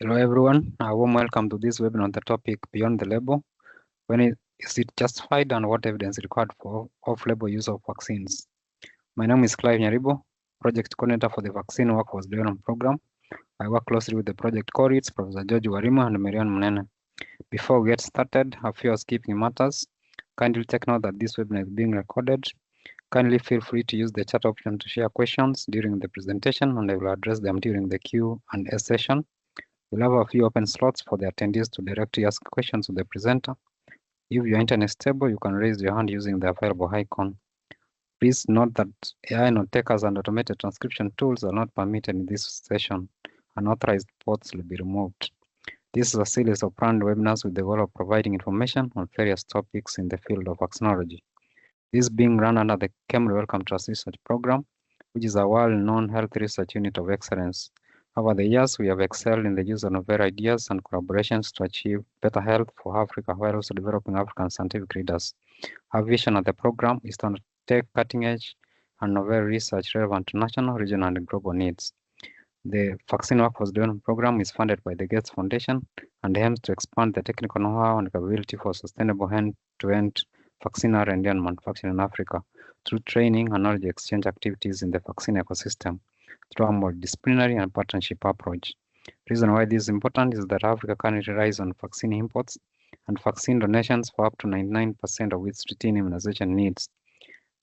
Hello everyone, a warm welcome to this webinar on the topic Beyond the Label. Is it justified and what evidence is required for off-label use of vaccines? My name is Clive Nyaribo, Project Coordinator for the Vaccine Workforce Development Program. I work closely with the project co-leads, Professor George Warima and Marianne Munene. Before we get started, a few housekeeping matters. Kindly take note that this webinar is being recorded. Kindly feel free to use the chat option to share questions during the presentation, and I will address them during the Q&A session. We'll have a few open slots for the attendees to directly ask questions to the presenter. If your internet is stable, you can raise your hand using the available icon. Please note that AI note takers and automated transcription tools are not permitted in this session. Unauthorized ports will be removed. This is a series of planned webinars with the goal of providing information on various topics in the field of vaccinology. This is being run under the KEMRI-Wellcome Trust Research Program, which is a well-known health research unit of excellence. Over the years, we have excelled in the use of novel ideas and collaborations to achieve better health for Africa while also developing African scientific leaders. Our vision of the program is to undertake cutting-edge and novel research relevant to national, regional, and global needs. The Vaccine Workforce Development Program is funded by the Gates Foundation and aims to expand the technical know-how and capability for sustainable end-to-end vaccine R&D and manufacturing in Africa through training and knowledge exchange activities in the vaccine ecosystem through a multidisciplinary and partnership approach. The reason why this is important is that Africa currently relies on vaccine imports and vaccine donations for up to 99% of its routine immunization needs.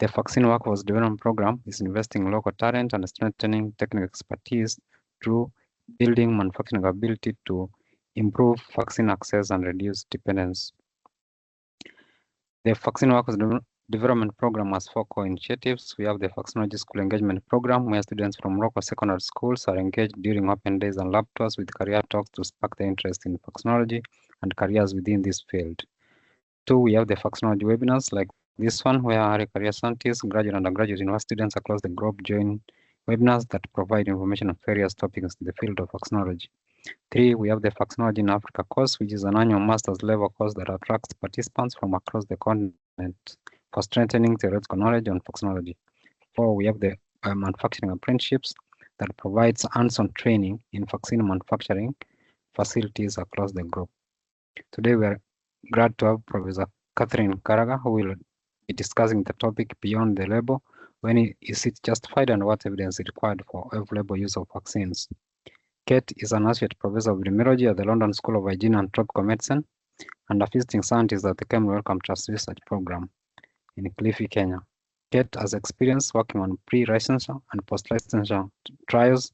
The Vaccine Workforce Development Program is investing in local talent and strengthening technical expertise through building manufacturing ability to improve vaccine access and reduce dependence. The Vaccine Workforce Development Program has 4 core initiatives. We have the Vaccinology School Engagement Program, where students from local secondary schools are engaged during open days and lab tours with career talks to spark their interest in vaccinology and careers within this field. 2, we have the vaccinology webinars like this one, where early career scientists, graduate and undergraduate university students across the globe join webinars that provide information on various topics in the field of vaccinology. 3, we have the Vaccinology in Africa course, which is an annual master's level course that attracts participants from across the continent for strengthening theoretical knowledge on vaccinology. 4, we have the manufacturing apprenticeships that provides hands-on training in vaccine manufacturing facilities across the globe. Today, we are glad to have Professor Catherine Karaga, who will be discussing the topic Beyond the Label, when is it justified and what evidence is required for off-label use of vaccines. Kate is an associate professor of epidemiology at the London School of Hygiene and Tropical Medicine and a visiting scientist at the KEMRI-Wellcome Trust Research Program in Kilifi, Kenya. Kate has experience working on pre-licensure and post-licensure trials,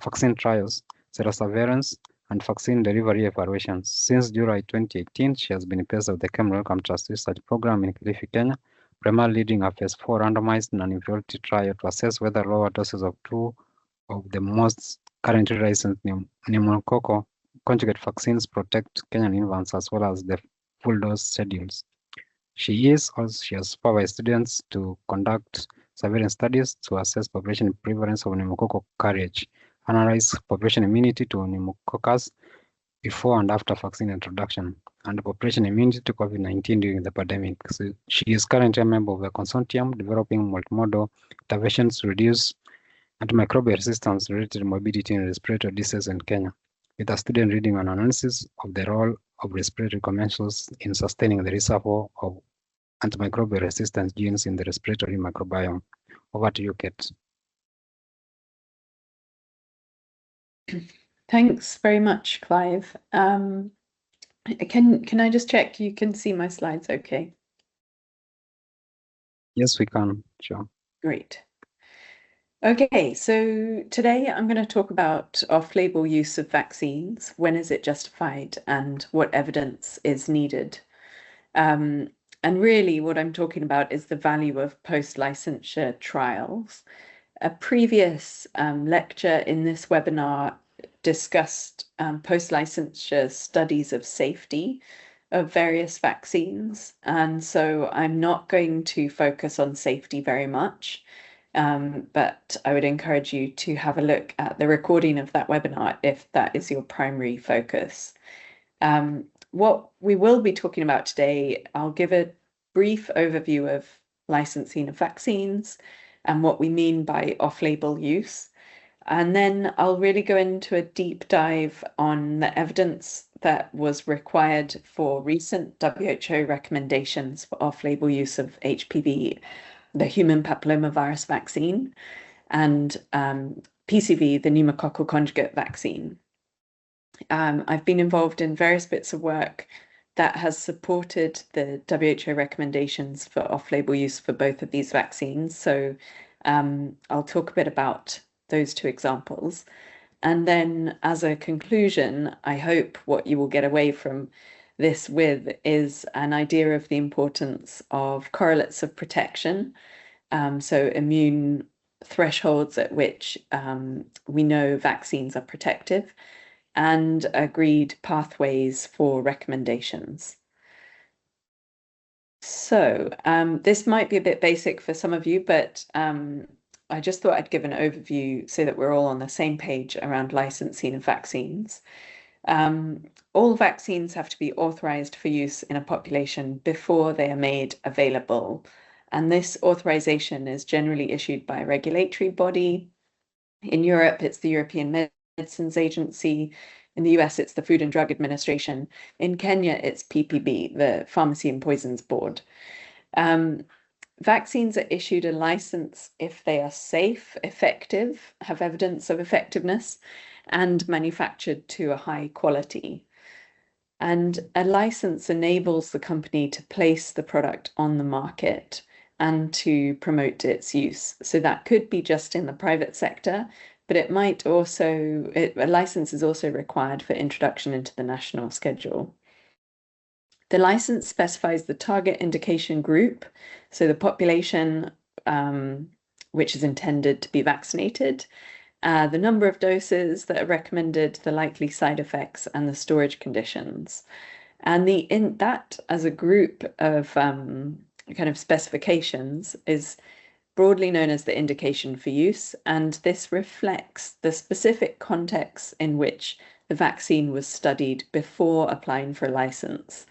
vaccine trials, serosurveillance, and vaccine delivery evaluations. Since July 2018, she has been based at the KEMRI-Wellcome Trust Research Program in Kilifi, Kenya, primarily leading a phase 4 randomized non-inferiority trial to assess whether lower doses of 2 of the most currently licensed pneumococcal conjugate vaccines protect Kenyan infants as well as the full dose schedules. She has supervised students to conduct surveillance studies to assess population prevalence of pneumococcal carriage, analyze population immunity to pneumococcus before and after vaccine introduction, and population immunity to COVID-19 during the pandemic. So she is currently a member of a consortium developing multimodal interventions to reduce antimicrobial resistance related to morbidity in respiratory disease in Kenya, with a student reading an analysis of the role of respiratory commensals in sustaining the reservoir of antimicrobial resistance genes in the respiratory microbiome. Over to you, Kate. Thanks very much, Clive. Can I just check you can see my slides okay? Yes, we can, sure. Great. Okay, so today I'm going to talk about off-label use of vaccines. When is it justified and what evidence is needed? And really what I'm talking about is the value of post-licensure trials. A previous lecture in this webinar discussed post-licensure studies of safety of various vaccines. And so I'm not going to focus on safety very much. But I would encourage you to have a look at the recording of that webinar if that is your primary focus. What we will be talking about today, I'll give a brief overview of licensing of vaccines and what we mean by off-label use. And then I'll really go into a deep dive on the evidence that was required for recent WHO recommendations for off-label use of HPV, the human papillomavirus vaccine, and PCV, the pneumococcal conjugate vaccine. I've been involved in various bits of work that has supported the WHO recommendations for off-label use for both of these vaccines. So I'll talk a bit about those two examples. And then as a conclusion, I hope what you will get away from this with is an idea of the importance of correlates of protection. So immune thresholds at which we know vaccines are protective, and agreed pathways for recommendations. So this might be a bit basic for some of you, but I just thought I'd give an overview so that we're all on the same page around licensing of vaccines. All vaccines have to be authorized for use in a population before they are made available. And this authorization is generally issued by a regulatory body. In Europe, it's the European Medicines Agency. In the US, it's the Food and Drug Administration. In Kenya, it's PPB, the Pharmacy and Poisons Board. Vaccines are issued a license if they are safe, effective, have evidence of effectiveness, and manufactured to a high quality. And a license enables the company to place the product on the market and to promote its use. So that could be just in the private sector, but it might also, a license is also required for introduction into the national schedule. The license specifies the target indication group, so the population which is intended to be vaccinated, the number of doses that are recommended, the likely side effects, and the storage conditions. And that as a group of kind of specifications is broadly known as the indication for use, and this reflects the specific context in which the vaccine was studied before applying for a license.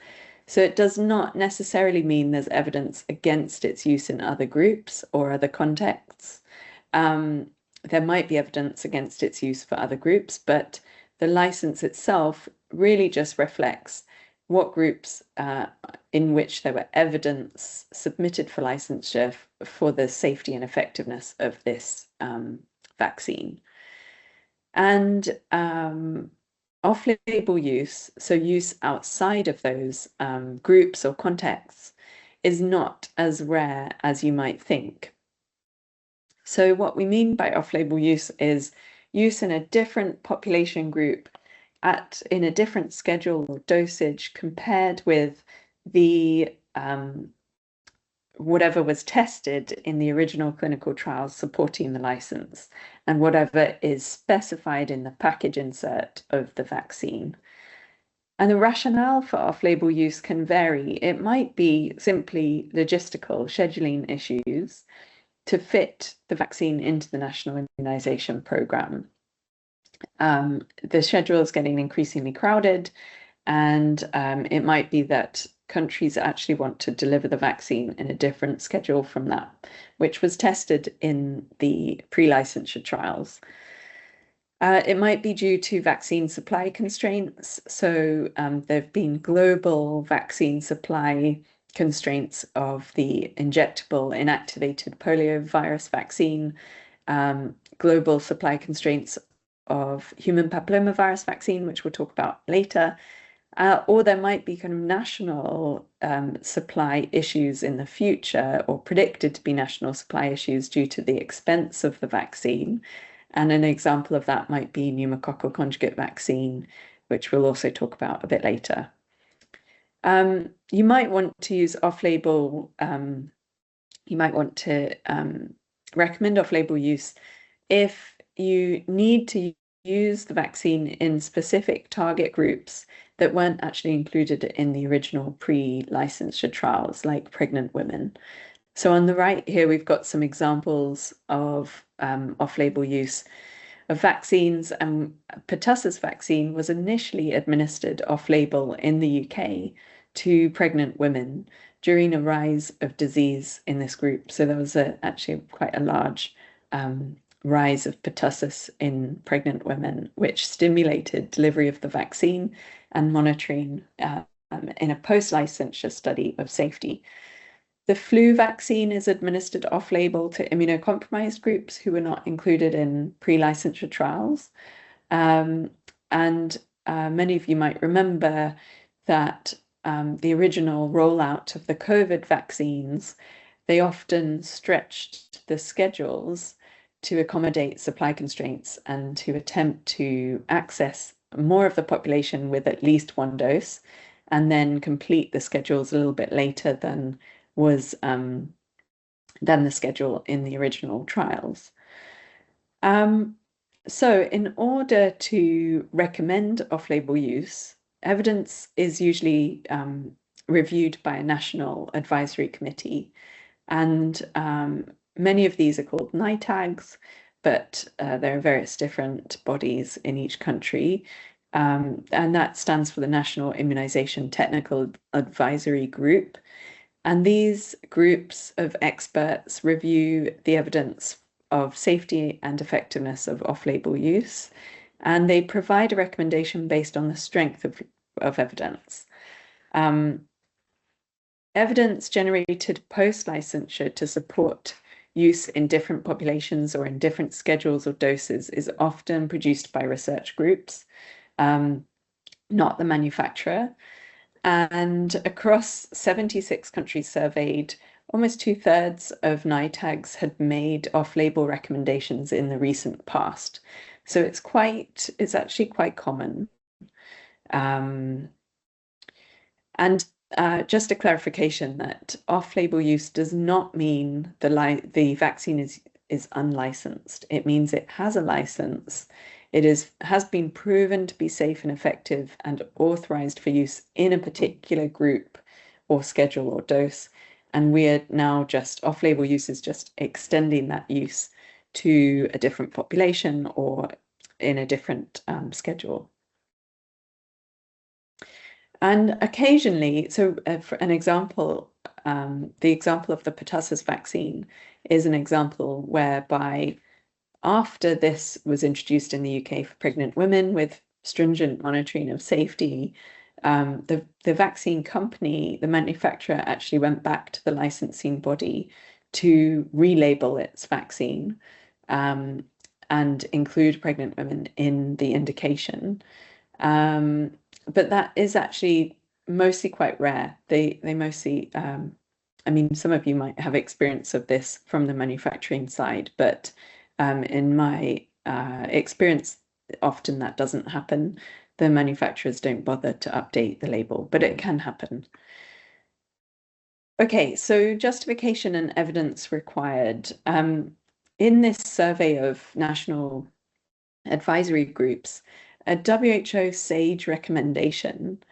So it does not necessarily mean there's evidence against its use in other groups or other contexts. There might be evidence against its use for other groups, but the license itself really just reflects what groups in which there were evidence submitted for licensure for the safety and effectiveness of this vaccine. And off-label use, so use outside of those groups or contexts, is not as rare as you might think. So what we mean by off-label use is use in a different population group in a different schedule or dosage compared with the whatever was tested in the original clinical trials supporting the license, and whatever is specified in the package insert of the vaccine. And the rationale for off-label use can vary. It might be simply logistical scheduling issues to fit the vaccine into the national immunization program. The schedule is getting increasingly crowded, and it might be that countries actually want to deliver the vaccine in a different schedule from that, which was tested in the pre-licensure trials. It might be due to vaccine supply constraints. So there have been global vaccine supply constraints of the injectable inactivated poliovirus vaccine, global supply constraints of human papillomavirus vaccine, which we'll talk about later, or there might be kind of national supply issues in the future, or predicted to be national supply issues due to the expense of the vaccine. And an example of that might be pneumococcal conjugate vaccine, which we'll also talk about a bit later. You might want to use off-label, you might want to recommend off-label use if you need to use the vaccine in specific target groups that weren't actually included in the original pre-licensure trials, like pregnant women. So on the right here, we've got some examples of off-label use of vaccines, and pertussis vaccine was initially administered off-label in the UK to pregnant women during a rise of disease in this group. So there was actually quite a large rise of pertussis in pregnant women, which stimulated delivery of the vaccine and monitoring in a post-licensure study of safety. The flu vaccine is administered off-label to immunocompromised groups who were not included in pre-licensure trials. And many of you might remember that the original rollout of the COVID vaccines, they often stretched the schedules to accommodate supply constraints and to attempt to access more of the population with at least one dose, and then complete the schedules a little bit later than was the schedule in the original trials. So in order to recommend off-label use, evidence is usually reviewed by a national advisory committee, and many of these are called NITAGs, but there are various different bodies in each country, and that stands for the National Immunization Technical Advisory Group. And these groups of experts review the evidence of safety and effectiveness of off-label use, and they provide a recommendation based on the strength of evidence. Evidence generated post-licensure to support use in different populations or in different schedules of doses is often produced by research groups, not the manufacturer. And across 76 countries surveyed, almost 2/3 of NITAGs had made off-label recommendations in the recent past. So it's actually quite common. And just a clarification that off-label use does not mean the vaccine is unlicensed. It means it has a license. It has been proven to be safe and effective and authorized for use in a particular group or schedule or dose. And we are now just, off-label use is just extending that use to a different population or in a different schedule. And occasionally, so for an example, the example of the pertussis vaccine is an example whereby after this was introduced in the UK for pregnant women with stringent monitoring of safety, the vaccine company, the manufacturer, actually went back to the licensing body to relabel its vaccine and include pregnant women in the indication. But that is actually mostly quite rare. They mostly, I mean, some of you might have experience of this from the manufacturing side, but in my experience, often that doesn't happen. The manufacturers don't bother to update the label, but it can happen. Okay, so justification and evidence required. In this survey of national advisory groups, a WHO SAGE recommendation.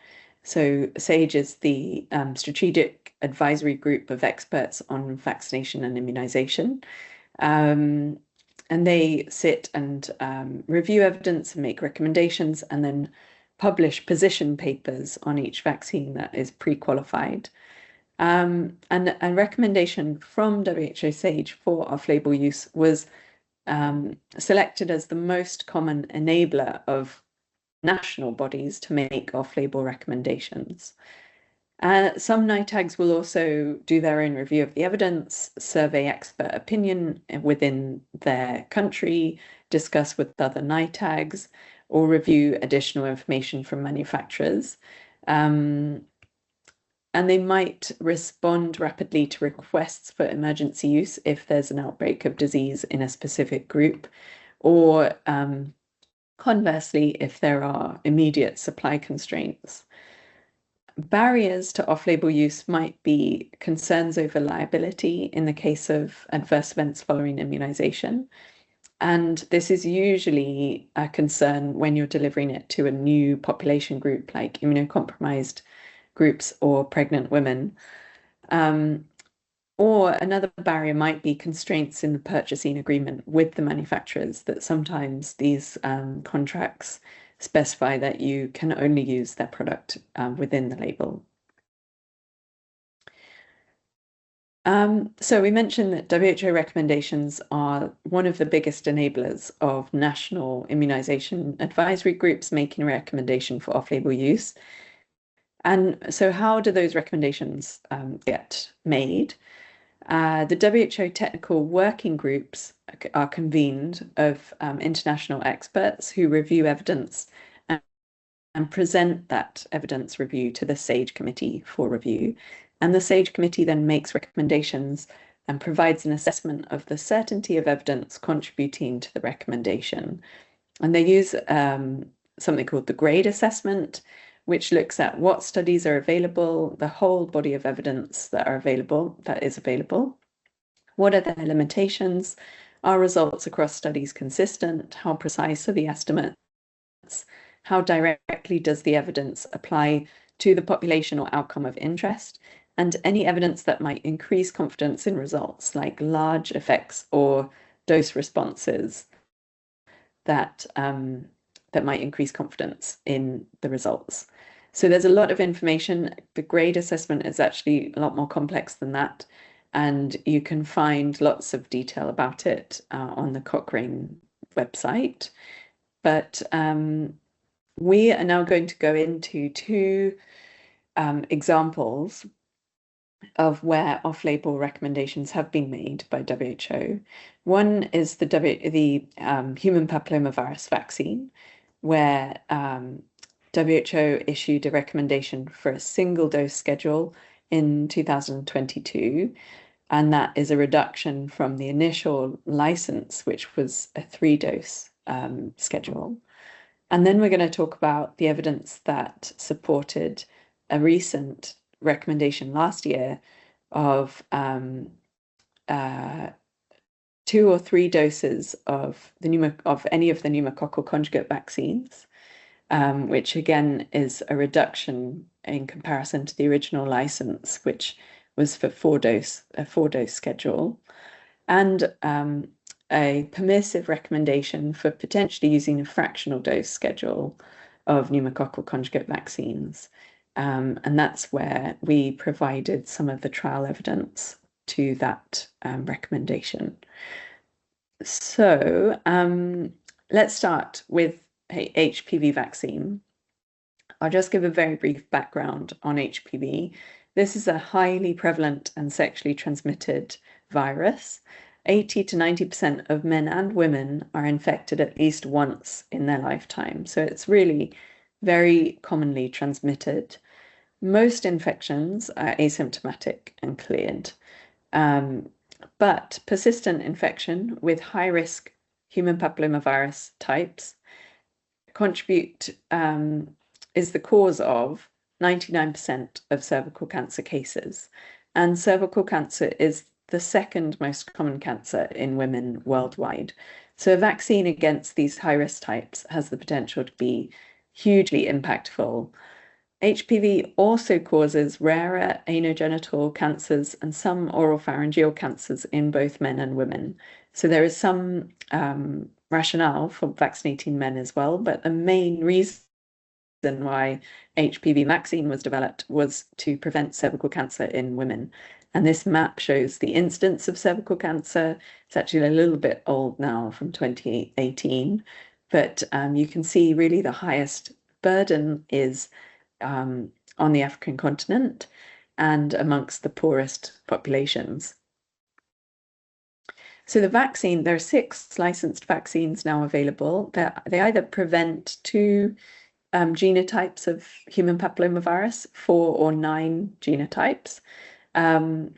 So SAGE is the Strategic Advisory Group of Experts on Vaccination and Immunization. And they sit and review evidence and make recommendations and then publish position papers on each vaccine that is pre-qualified. And a recommendation from WHO SAGE for off-label use was selected as the most common enabler of national bodies to make off-label recommendations. Some NITAGs will also do their own review of the evidence, survey expert opinion within their country, discuss with other NITAGs, or review additional information from manufacturers. And they might respond rapidly to requests for emergency use if there's an outbreak of disease in a specific group, or conversely, if there are immediate supply constraints. Barriers to off-label use might be concerns over liability in the case of adverse events following immunization. And this is usually a concern when you're delivering it to a new population group like immunocompromised groups or pregnant women. Or another barrier might be constraints in the purchasing agreement with the manufacturers, that sometimes these contracts specify that you can only use their product within the label. So we mentioned that WHO recommendations are one of the biggest enablers of national immunization advisory groups making a recommendation for off-label use. And so how do those recommendations get made? The WHO technical working groups are convened of international experts who review evidence and present that evidence review to the SAGE committee for review. And the SAGE committee then makes recommendations and provides an assessment of the certainty of evidence contributing to the recommendation. And they use something called the grade assessment, which looks at what studies are available, the whole body of evidence that is available. What are their limitations? Are results across studies consistent? How precise are the estimates? How directly does the evidence apply to the population or outcome of interest? And any evidence that might increase confidence in results, like large effects or dose responses that might increase confidence in the results. So there's a lot of information. The grade assessment is actually a lot more complex than that. And you can find lots of detail about it on the Cochrane website. But we are now going to go into two examples of where off-label recommendations have been made by WHO. One is the human papillomavirus vaccine, where WHO issued a recommendation for a single dose schedule in 2022, and that is a reduction from the initial license, which was a 3-dose schedule. And then we're going to talk about the evidence that supported a recent recommendation last year of 2 or 3 doses of any of the pneumococcal conjugate vaccines, which again is a reduction in comparison to the original license, which was for a 4-dose schedule, and a permissive recommendation for potentially using a fractional dose schedule of pneumococcal conjugate vaccines. And that's where we provided some of the trial evidence to that recommendation. So let's start with HPV vaccine. I'll just give a very brief background on HPV. This is a highly prevalent and sexually transmitted virus. 80 to 90% of men and women are infected at least once in their lifetime. So it's really very commonly transmitted. Most infections are asymptomatic and cleared. But persistent infection with high-risk human papillomavirus types is the cause of 99% of cervical cancer cases. And cervical cancer is the second most common cancer in women worldwide. So a vaccine against these high-risk types has the potential to be hugely impactful. HPV also causes rarer anogenital cancers and some oropharyngeal cancers in both men and women. So there is some rationale for vaccinating men as well, but the main reason why HPV vaccine was developed was to prevent cervical cancer in women. And this map shows the incidence of cervical cancer. It's actually a little bit old now, from 2018, but you can see really the highest burden is on the African continent and amongst the poorest populations. So the vaccine, there are 6 licensed vaccines now available. They either prevent 2 genotypes of human papillomavirus, 4 or 9 genotypes. In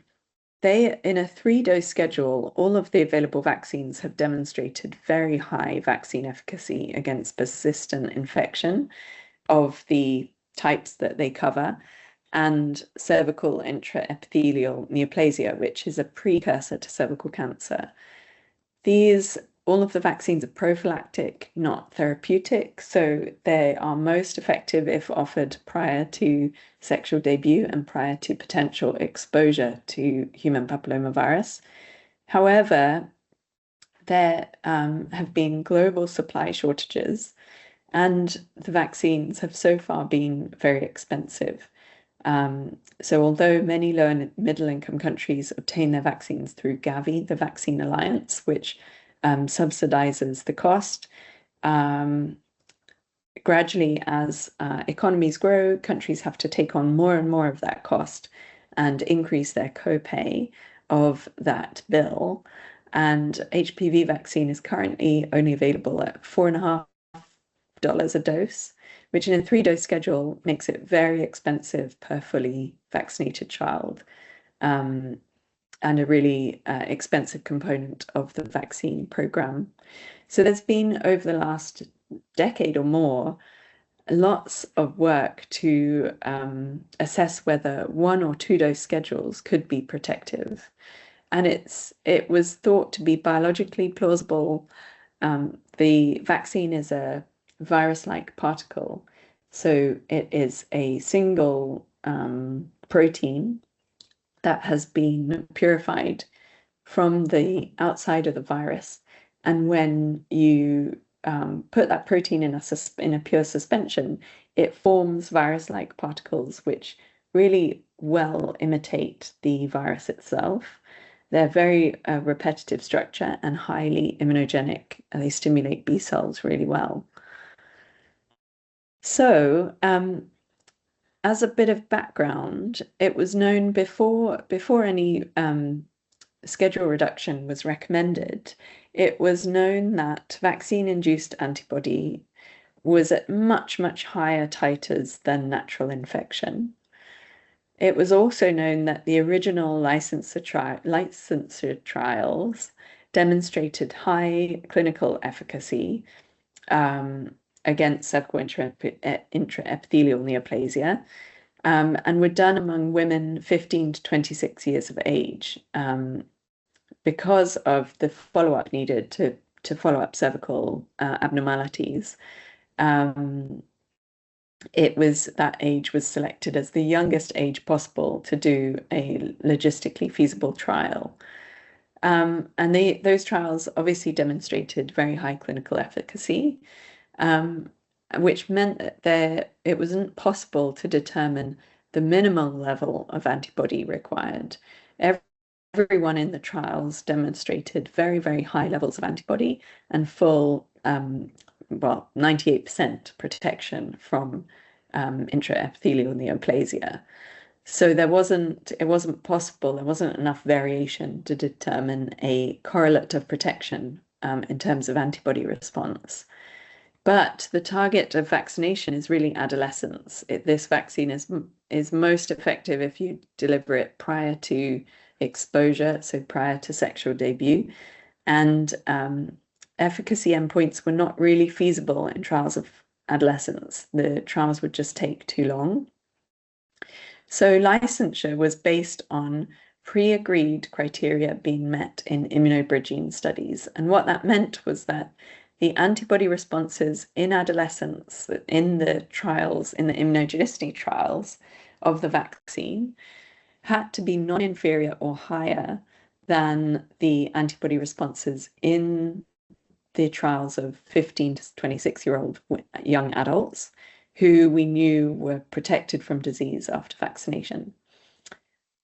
a 3-dose schedule, all of the available vaccines have demonstrated very high vaccine efficacy against persistent infection of the types that they cover, and cervical intraepithelial neoplasia, which is a precursor to cervical cancer. All of the vaccines are prophylactic, not therapeutic, so they are most effective if offered prior to sexual debut and prior to potential exposure to human papillomavirus. However, there have been global supply shortages, and the vaccines have so far been very expensive. So although many low and middle income countries obtain their vaccines through Gavi, the Vaccine Alliance, which subsidizes the cost, gradually as economies grow, countries have to take on more and more of that cost and increase their copay of that bill. And HPV vaccine is currently only available at $4.50 a dose, which in a 3-dose schedule makes it very expensive per fully vaccinated child, and a really expensive component of the vaccine program. So there's been, over the last decade or more, lots of work to assess whether 1 or 2-dose schedules could be protective. And it was thought to be biologically plausible. The vaccine is a virus-like particle, so it is a single protein that has been purified from the outside of the virus. And when you put that protein in a pure suspension, it forms virus-like particles which really well imitate the virus itself. They're very repetitive structure and highly immunogenic. They stimulate B cells really well. So, as a bit of background, it was known before any schedule reduction was recommended, it was known that vaccine-induced antibody was at much, much higher titers than natural infection. It was also known that the original licensure trials demonstrated high clinical efficacy against cervical intraepithelial neoplasia, and were done among women 15 to 26 years of age, because of the follow-up needed to follow up cervical abnormalities. That age was selected as the youngest age possible to do a logistically feasible trial. And those trials obviously demonstrated very high clinical efficacy, which meant that it wasn't possible to determine the minimal level of antibody required. Everyone in the trials demonstrated very, very high levels of antibody and full, 98% protection from intraepithelial neoplasia. So it wasn't possible, there wasn't enough variation to determine a correlate of protection in terms of antibody response. But the target of vaccination is really adolescents. This vaccine is most effective if you deliver it prior to exposure, so prior to sexual debut. And efficacy endpoints were not really feasible in trials of adolescents. The trials would just take too long. So licensure was based on pre-agreed criteria being met in immunobridging studies. And what that meant was that the antibody responses in adolescents in the trials, in the immunogenicity trials of the vaccine, had to be non-inferior or higher than the antibody responses in the trials of 15 to 26-year-old young adults who we knew were protected from disease after vaccination.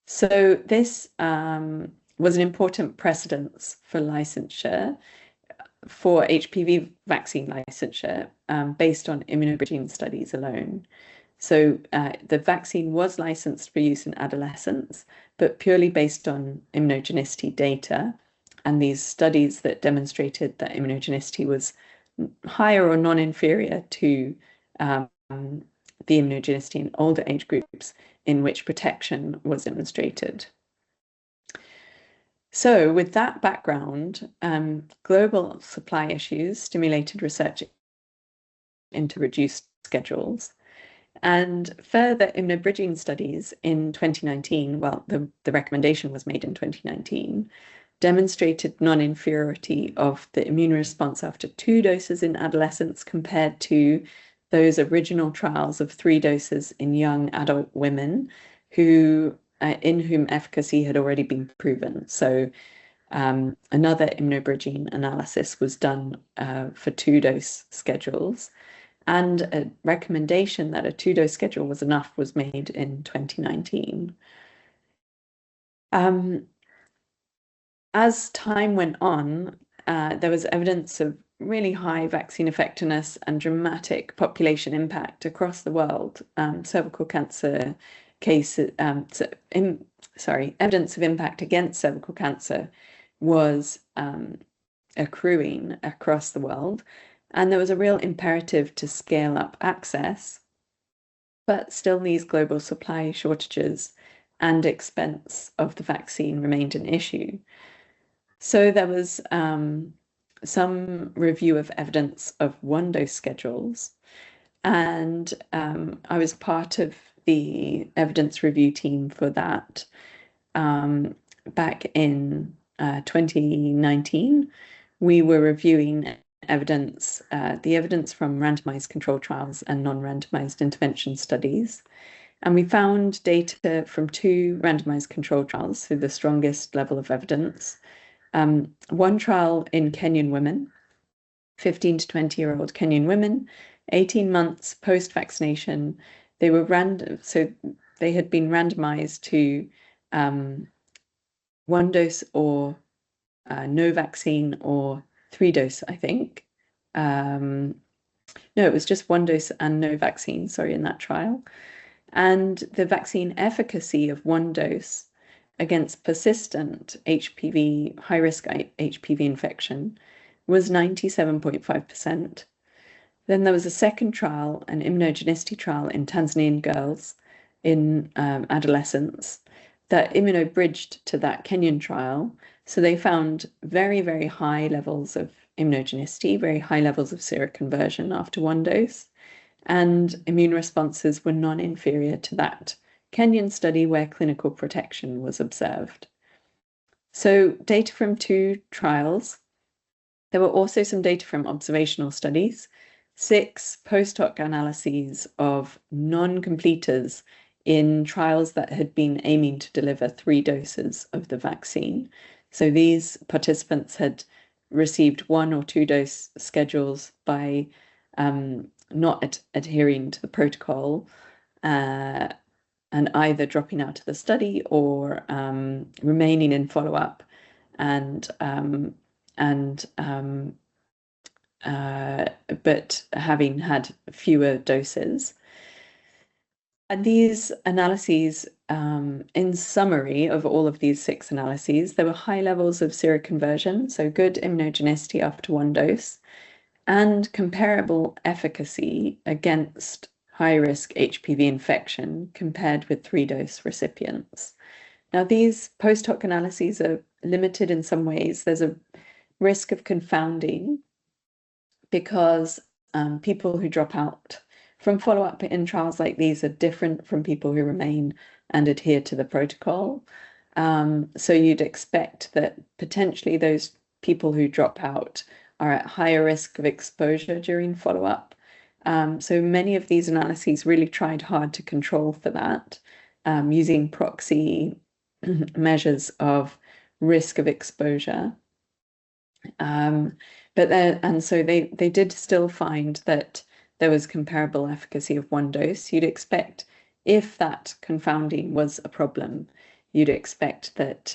So this was an important precedence for licensure, for HPV vaccine licensure, based on immunobridging studies alone. So the vaccine was licensed for use in adolescents, but purely based on immunogenicity data. And these studies that demonstrated that immunogenicity was higher or non-inferior to the immunogenicity in older age groups in which protection was demonstrated. So with that background, global supply issues stimulated research into reduced schedules. And further immunobridging studies in 2019, well, the recommendation was made in 2019, demonstrated non-inferiority of the immune response after 2 doses in adolescents compared to those original trials of 3 doses in young adult women in whom efficacy had already been proven. So another immunobridging analysis was done for 2-dose schedules. and a recommendation that a 2-dose schedule was enough was made in 2019. As time went on, there was evidence of really high vaccine effectiveness and dramatic population impact across the world. Cervical cancer cases, evidence of impact against cervical cancer was accruing across the world. And there was a real imperative to scale up access, but still these global supply shortages and expense of the vaccine remained an issue. So there was some review of evidence of 1-dose schedules, and I was part of the evidence review team for that back in 2019. We were reviewing evidence, the evidence from randomized control trials and non-randomized intervention studies. And we found data from 2 randomized control trials, so the strongest level of evidence. One trial in Kenyan women, 15 to 20-year-old Kenyan women, 18 months post-vaccination. They were so they had been randomized to 1-dose or no vaccine, or 3-dose, I think. No, it was just 1-dose and no vaccine, sorry, in that trial. And the vaccine efficacy of 1-dose against persistent HPV, high-risk HPV infection, was 97.5%. Then there was a second trial, an immunogenicity trial in Tanzanian girls in adolescents, that immunobridged to that Kenyan trial. So they found very, very high levels of immunogenicity, very high levels of seroconversion after 1-dose, and immune responses were non-inferior to that Kenyan study where clinical protection was observed. So data from 2 trials. There were also some data from observational studies, 6 post-hoc analyses of non-completers in trials that had been aiming to deliver 3 doses of the vaccine. So these participants had received 1 or 2-dose schedules by not adhering to the protocol, and either dropping out of the study or remaining in follow-up, but having had fewer doses. And these analyses, in summary of all of these 6 analyses, there were high levels of seroconversion, so good immunogenicity after 1-dose, and comparable efficacy against high-risk HPV infection compared with 3-dose recipients. Now, these post-hoc analyses are limited in some ways. There's a risk of confounding because people who drop out from follow-up in trials like these are different from people who remain and adhere to the protocol. So you'd expect that potentially those people who drop out are at higher risk of exposure during follow-up. So many of these analyses really tried hard to control for that, using proxy measures of risk of exposure. So they did still find that there was comparable efficacy of 1-dose. You'd expect, if that confounding was a problem, you'd expect that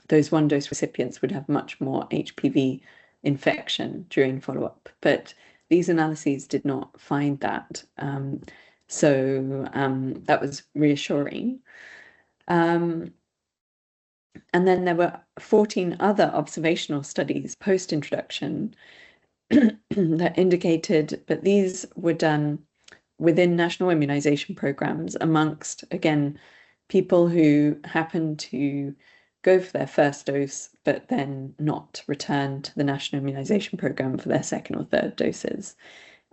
those 1-dose recipients would have much more HPV infection during follow-up. But these analyses did not find that. So that was reassuring. And then there were 14 other observational studies post-introduction that indicated, but these were done within national immunization programs amongst, again, people who happened to go for their first dose, but then not return to the national immunization program for their second or third doses.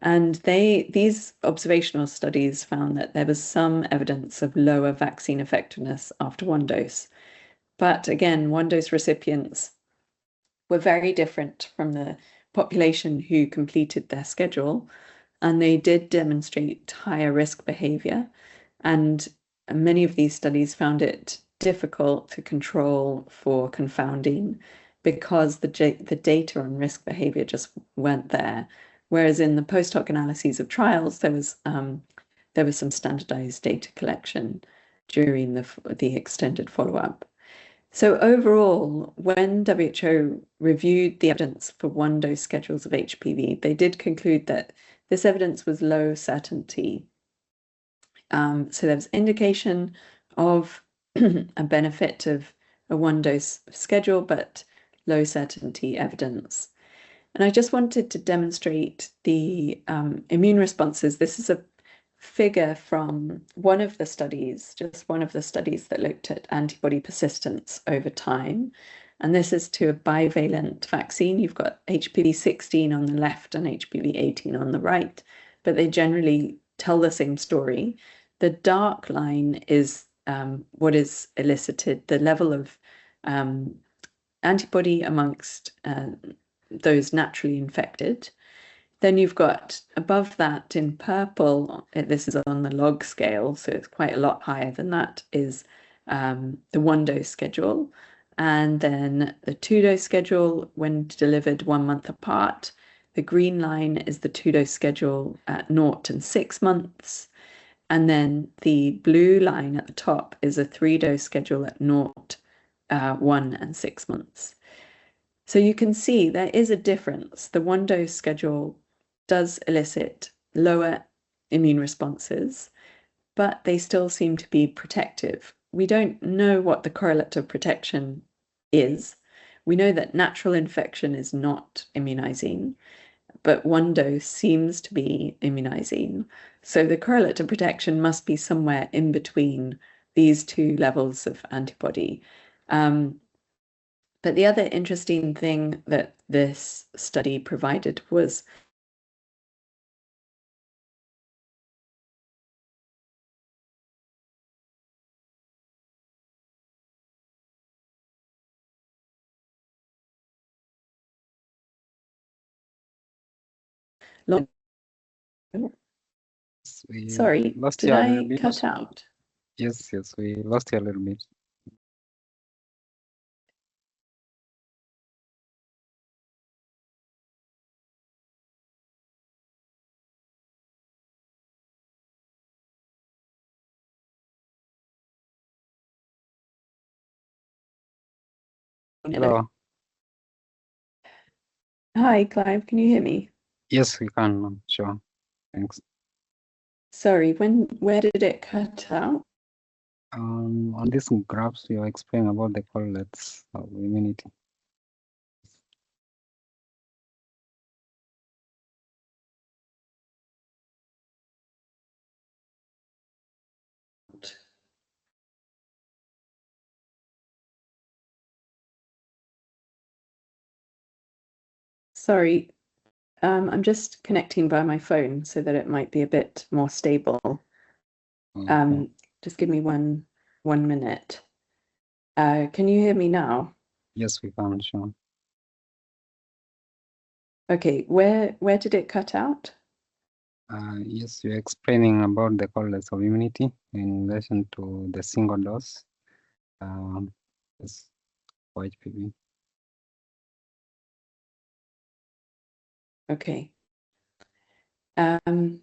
And these observational studies found that there was some evidence of lower vaccine effectiveness after 1-dose. But again, 1-dose recipients were very different from the population who completed their schedule, and they did demonstrate higher risk behavior. And many of these studies found it difficult to control for confounding because the data on risk behavior just weren't there. whereas in the post hoc analyses of trials, there was some standardized data collection during the extended follow-up. So overall, when WHO reviewed the evidence for one-dose schedules of HPV, they did conclude that this evidence was low certainty. So there was indication of a benefit of a one-dose schedule, but low certainty evidence. And I just wanted to demonstrate the immune responses. This is a figure from one of the studies, just one of the studies that looked at antibody persistence over time. And this is to a bivalent vaccine. You've got HPV-16 on the left and HPV-18 on the right, but they generally tell the same story. The dark line is what is elicited, the level of antibody amongst those naturally infected. Then you've got above that in purple, this is on the log scale, so it's quite a lot higher than that, is the one-dose schedule. And then the two-dose schedule when delivered 1 month apart. The green line is the two-dose schedule at 0 and 6 months. And then the blue line at the top is a 3-dose schedule at 0, 1 and 6 months. So you can see there is a difference. The one-dose schedule does elicit lower immune responses, but they still seem to be protective. We don't know what the correlate of protection is. We know that natural infection is not immunizing, but one dose seems to be immunizing. So the correlate of protection must be somewhere in between these two levels of antibody. But the other interesting thing that this study provided was long. Sorry, lost did you a I little bit. cut out? Yes, we lost you a little bit. Hello. Hi, Clive, can you hear me? Yes, we can. Sure. Thanks. Sorry, where did it cut out? On these graphs, you are explaining about the correlates of immunity. Sorry, I'm just connecting by my phone so that it might be a bit more stable. Okay. Just give me one minute. Can you hear me now? Yes, we can. Sure. Okay, where did it cut out? Yes, you're explaining about the correlates of immunity in relation to the single dose. Yes, for HPV. Okay. I'll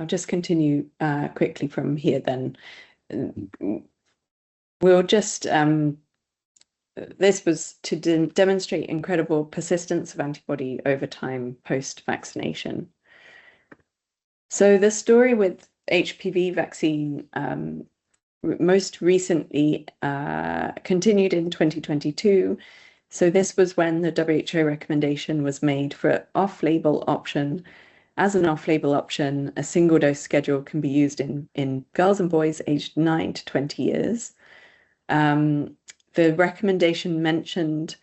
just continue quickly from here then. We'll just, this was to demonstrate incredible persistence of antibody over time post-vaccination. So the story with HPV vaccine most recently continued in 2022. So this was when the WHO recommendation was made for off-label option. As an off-label option, a single-dose schedule can be used in girls and boys aged 9 to 20 years. The recommendation mentioned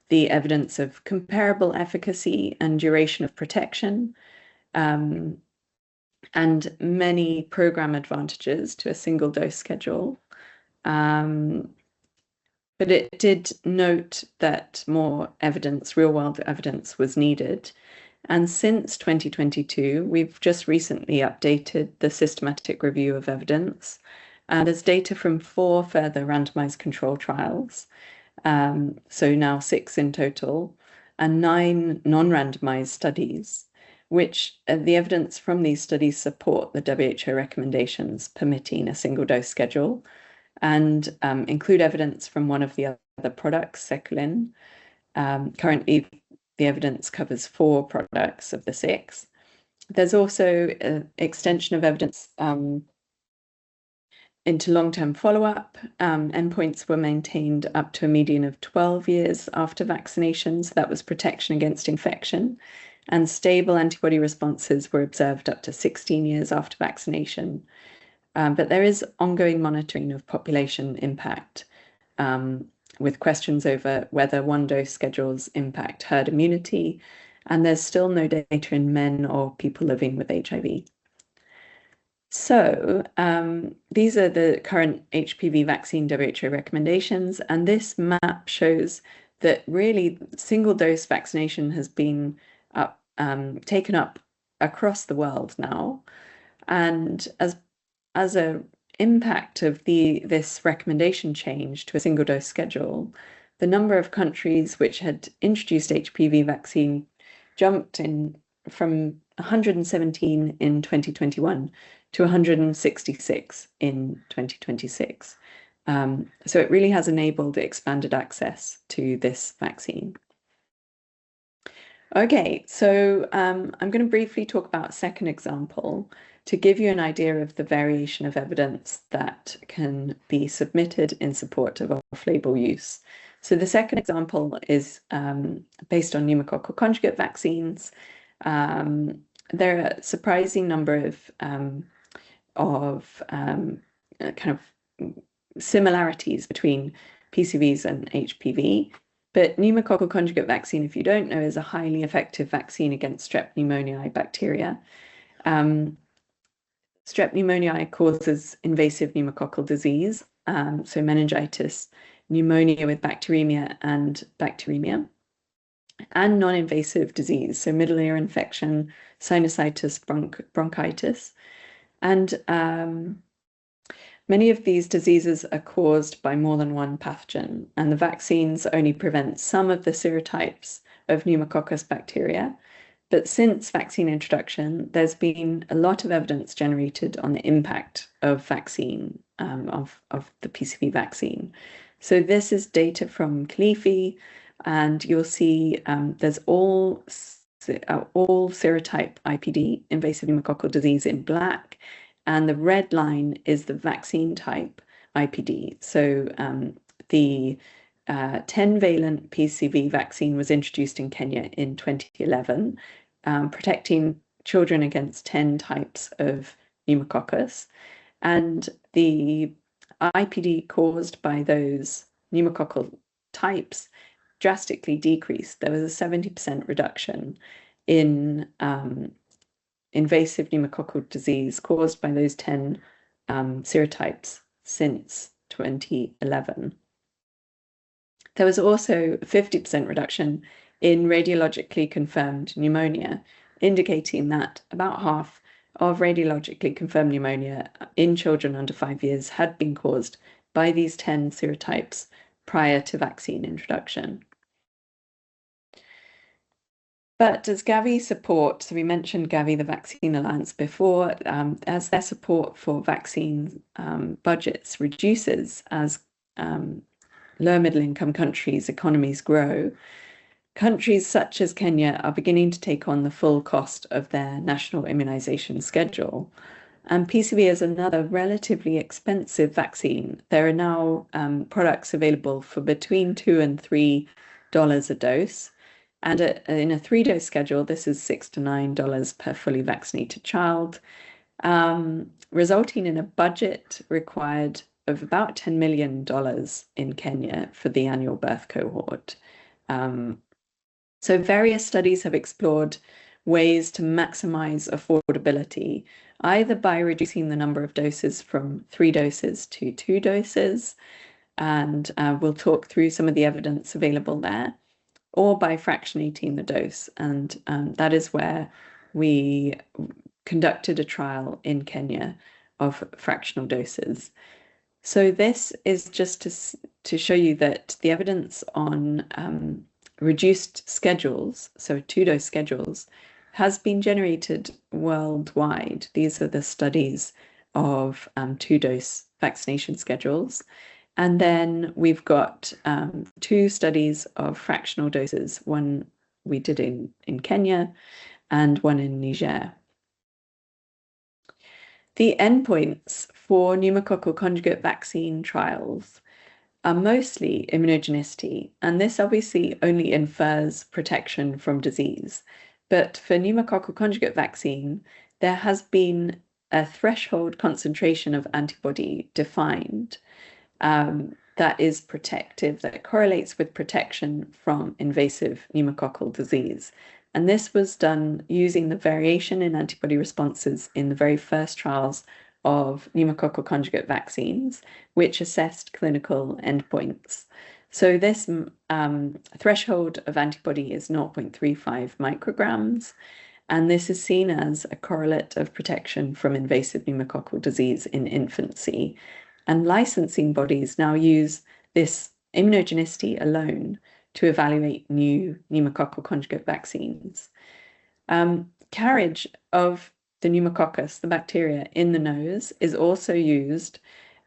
the evidence of comparable efficacy and duration of protection, and many program advantages to a single-dose schedule. But it did note that more evidence, real-world evidence, was needed. And since 2022, we've just recently updated the systematic review of evidence. And there's data from 4 further randomized control trials, so now 6 in total. and 9 non-randomized studies, which the evidence from these studies support the WHO recommendations permitting a single-dose schedule and include evidence from one of the other products, Seculin. Currently, the evidence covers 4 products of the 6. There's also an extension of evidence into long-term follow-up. Endpoints were maintained up to a median of 12 years after vaccination, so that was protection against infection. And stable antibody responses were observed up to 16 years after vaccination. But there is ongoing monitoring of population impact, with questions over whether one-dose schedules impact herd immunity, and there's still no data in men or people living with HIV. So these are the current HPV vaccine WHO recommendations, and this map shows that really single-dose vaccination has been taken up across the world now, and as a impact of this recommendation change to a single-dose schedule, the number of countries which had introduced HPV vaccine jumped from 117 in 2021 to 166 in 2026. So it really has enabled expanded access to this vaccine. Okay, so I'm going to briefly talk about a second example to give you an idea of the variation of evidence that can be submitted in support of off-label use. So the second example is based on pneumococcal conjugate vaccines. There are a surprising number of kind of similarities between PCVs and HPV. But pneumococcal conjugate vaccine, if you don't know, is a highly effective vaccine against strep pneumoniae bacteria. Strep pneumoniae causes invasive pneumococcal disease, so meningitis, pneumonia with bacteremia, and non-invasive disease, so middle ear infection, sinusitis, bronchitis. And many of these diseases are caused by more than one pathogen, and the vaccines only prevent some of the serotypes of pneumococcus bacteria. But since vaccine introduction, there's been a lot of evidence generated on the impact of vaccine, of the PCV vaccine. So this is data from CLEFI, and you'll see there's all serotype IPD, invasive pneumococcal disease, in black, and the red line is the vaccine type IPD. So the 10-valent PCV vaccine was introduced in Kenya in 2011, protecting children against 10 types of pneumococcus. And the IPD caused by those pneumococcal types drastically decreased. There was a 70% reduction in invasive pneumococcal disease caused by those 10 serotypes since 2011. There was also a 50% reduction in radiologically confirmed pneumonia, indicating that about half of radiologically confirmed pneumonia in children under 5 years had been caused by these 10 serotypes prior to vaccine introduction. But does Gavi support, so we mentioned Gavi, the Vaccine Alliance, before, as their support for vaccine budgets reduces as low and middle income countries' economies grow, countries such as Kenya are beginning to take on the full cost of their national immunization schedule. And PCV is another relatively expensive vaccine. There are now products available for between $2 and $3 a dose. And in a 3-dose schedule, this is $6 to $9 per fully vaccinated child, resulting in a budget required of about $10 million in Kenya for the annual birth cohort. So various studies have explored ways to maximize affordability, either by reducing the number of doses from 3 doses to 2 doses, and we'll talk through some of the evidence available there, or by fractionating the dose. And that is where we conducted a trial in Kenya of fractional doses. So this is just to show you that the evidence on reduced schedules, so 2-dose schedules, has been generated worldwide. These are the studies of 2-dose vaccination schedules. And then we've got 2 studies of fractional doses. One we did in Kenya and one in Niger. The endpoints for pneumococcal conjugate vaccine trials are mostly immunogenicity, and this obviously only infers protection from disease. But for pneumococcal conjugate vaccine, there has been a threshold concentration of antibody defined that is protective, that correlates with protection from invasive pneumococcal disease. And this was done using the variation in antibody responses in the very first trials of pneumococcal conjugate vaccines, which assessed clinical endpoints. So this threshold of antibody is 0.35 micrograms, and this is seen as a correlate of protection from invasive pneumococcal disease in infancy. And licensing bodies now use this immunogenicity alone to evaluate new pneumococcal conjugate vaccines. Carriage of the pneumococcus, the bacteria, in the nose is also used,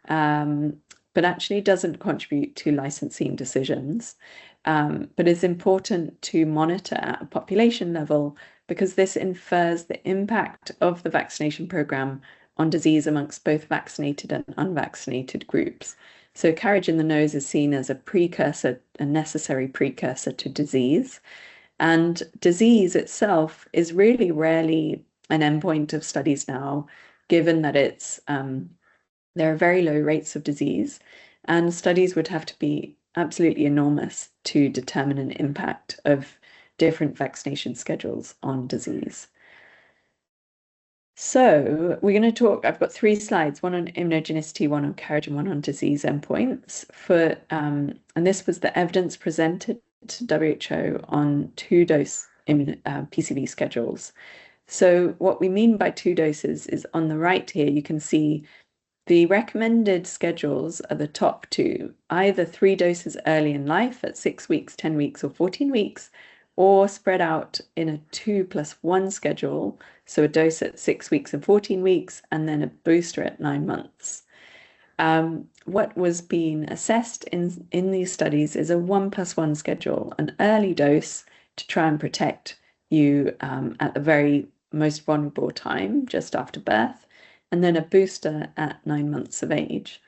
but actually doesn't contribute to licensing decisions, but is important to monitor at a population level because this infers the impact of the vaccination program on disease amongst both vaccinated and unvaccinated groups. So carriage in the nose is seen as a precursor, a necessary precursor to disease. And disease itself is really rarely an endpoint of studies now, given that it's there are very low rates of disease, and studies would have to be absolutely enormous to determine an impact of different vaccination schedules on disease. So we're going to talk, I've got 3 slides, one on immunogenicity, one on carriage, and one on disease endpoints. And this was the evidence presented to WHO on 2-dose PCV schedules. So what we mean by 2 doses is on the right here, you can see the recommended schedules are the top 2, either 3 doses early in life at 6 weeks, 10 weeks, or 14 weeks, or spread out in a 2+1 schedule, so a dose at 6 weeks and 14 weeks, and then a booster at 9 months. What was being assessed in these studies is a 1+1 schedule, an early dose to try and protect you at the very most vulnerable time, just after birth, and then a booster at 9 months of age.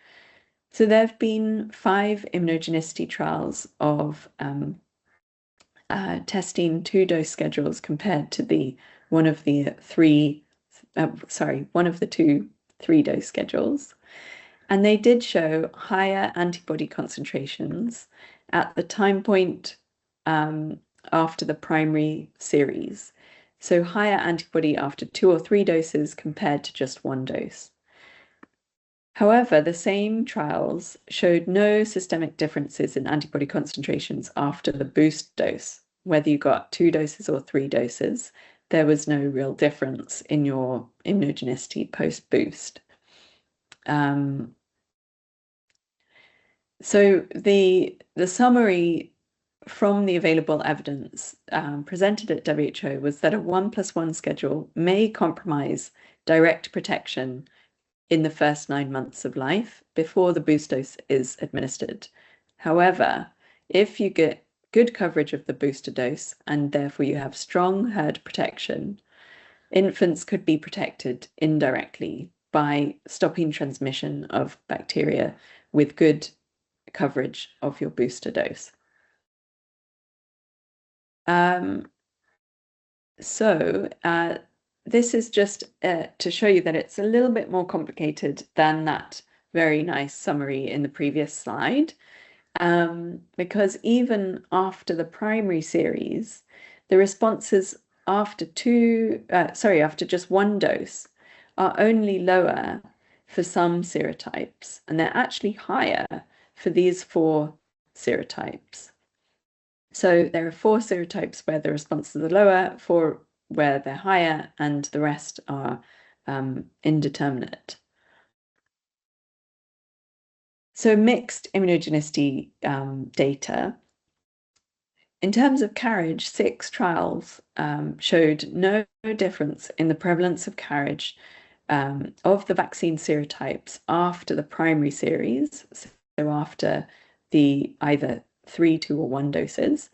So there have been 5 immunogenicity trials of testing 2-dose schedules compared to one of the 2 3-dose schedules. And they did show higher antibody concentrations at the time point after the primary series. So higher antibody after 2 or 3 doses compared to just 1 dose. However, the same trials showed no systemic differences in antibody concentrations after the boost dose. Whether you got 2 doses or 3 doses, there was no real difference in your immunogenicity post-boost. So the summary from the available evidence presented at WHO was that a 1+1 schedule may compromise direct protection in the first 9 months of life before the boost dose is administered. However, if you get good coverage of the booster dose and therefore you have strong herd protection, infants could be protected indirectly by stopping transmission of bacteria with good coverage of your booster dose. This is just to show you that it's a little bit more complicated than that very nice summary in the previous slide, because even after the primary series, the responses after just 1 dose are only lower for some serotypes, and they're actually higher for these 4 serotypes. So there are 4 serotypes where the responses are lower, 4 where they're higher, and the rest are indeterminate. So mixed immunogenicity data. In terms of carriage, 6 trials showed no difference in the prevalence of carriage of the vaccine serotypes after the primary series, so after the either 3, 2, or 1 doses.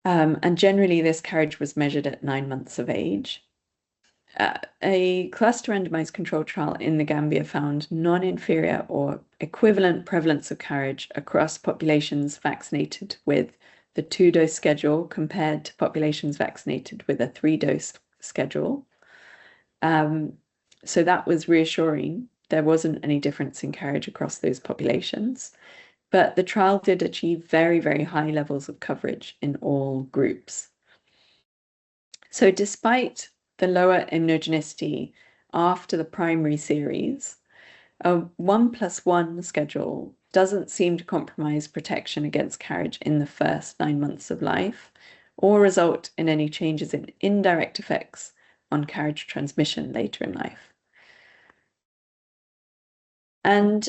And generally, this carriage was measured at 9 months of age. A cluster randomized control trial in the Gambia found non-inferior or equivalent prevalence of carriage across populations vaccinated with the 2-dose schedule compared to populations vaccinated with a 3-dose schedule. So that was reassuring. There wasn't any difference in carriage across those populations. But the trial did achieve very, very high levels of coverage in all groups. So despite the lower immunogenicity after the primary series, a 1+1 schedule doesn't seem to compromise protection against carriage in the first 9 months of life or result in any changes in indirect effects on carriage transmission later in life. And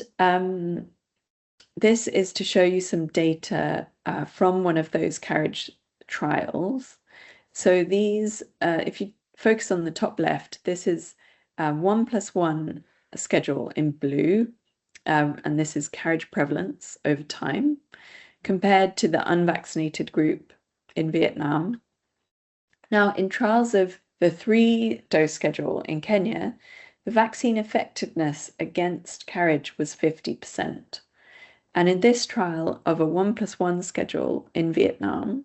this is to show you some data from one of those carriage trials. So these, if you focus on the top left, this is 1+1 schedule in blue, and this is carriage prevalence over time, compared to the unvaccinated group in Vietnam. Now, in trials of the 3-dose schedule in Kenya, the vaccine effectiveness against carriage was 50%. And in this trial of a 1+1 schedule in Vietnam,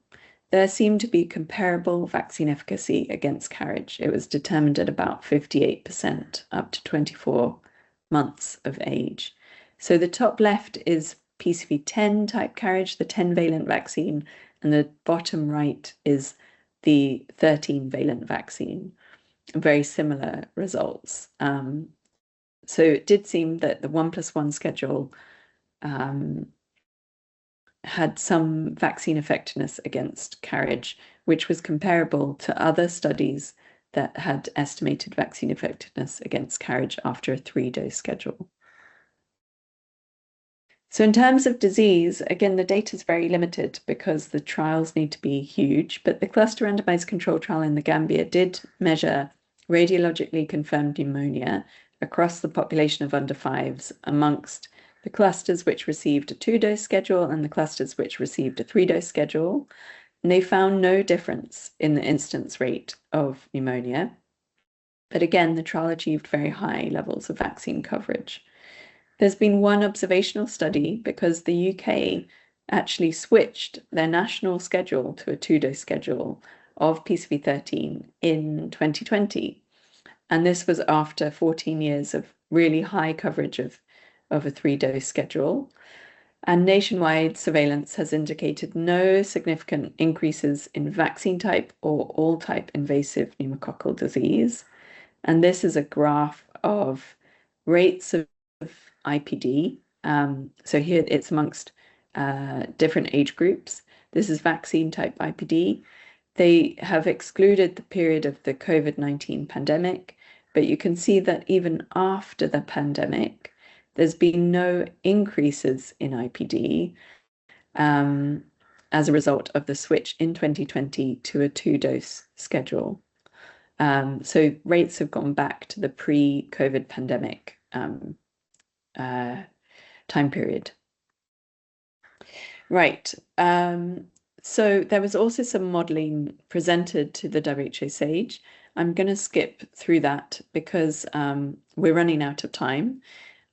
there seemed to be comparable vaccine efficacy against carriage. It was determined at about 58% up to 24 months of age. So the top left is PCV10 type carriage, the 10-valent vaccine, and the bottom right is the 13-valent vaccine. Very similar results. So it did seem that the 1+1 schedule had some vaccine effectiveness against carriage, which was comparable to other studies that had estimated vaccine effectiveness against carriage after a 3-dose schedule. So in terms of disease, again, the data is very limited because the trials need to be huge, but the cluster randomized control trial in the Gambia did measure radiologically confirmed pneumonia across the population of under 5s amongst the clusters which received a 2-dose schedule and the clusters which received a 3-dose schedule. And they found no difference in the incidence rate of pneumonia. But again, the trial achieved very high levels of vaccine coverage. There's been one observational study because the UK actually switched their national schedule to a 2-dose schedule of PCV13 in 2020. And this was after 14 years of really high coverage of a 3-dose schedule. And nationwide surveillance has indicated no significant increases in vaccine type or all type invasive pneumococcal disease. And this is a graph of rates of IPD. So here it's amongst different age groups. This is vaccine type IPD. They have excluded the period of the COVID-19 pandemic, but you can see that even after the pandemic, there's been no increases in IPD as a result of the switch in 2020 to a 2-dose schedule. So rates have gone back to the pre-COVID pandemic time period. Right. So there was also some modeling presented to the WHO SAGE. I'm going to skip through that because we're running out of time.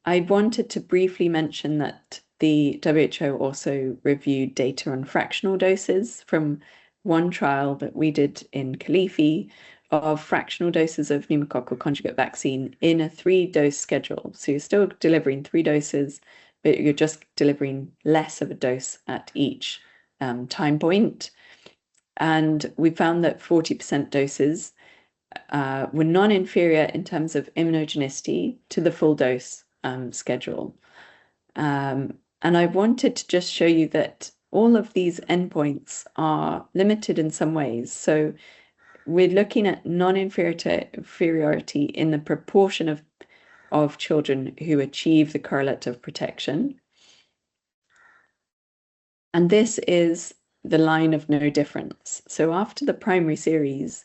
I wanted to briefly mention that the WHO also reviewed data on fractional doses from one trial that we did in Kalifi of fractional doses of pneumococcal conjugate vaccine in a 3-dose schedule. So you're still delivering 3 doses, but you're just delivering less of a dose at each time point. And we found that 40% doses were non-inferior in terms of immunogenicity to the full dose schedule. And I wanted to just show you that all of these endpoints are limited in some ways. So we're looking at non-inferiority in the proportion of children who achieve the correlate of protection. And this is the line of no difference. So after the primary series,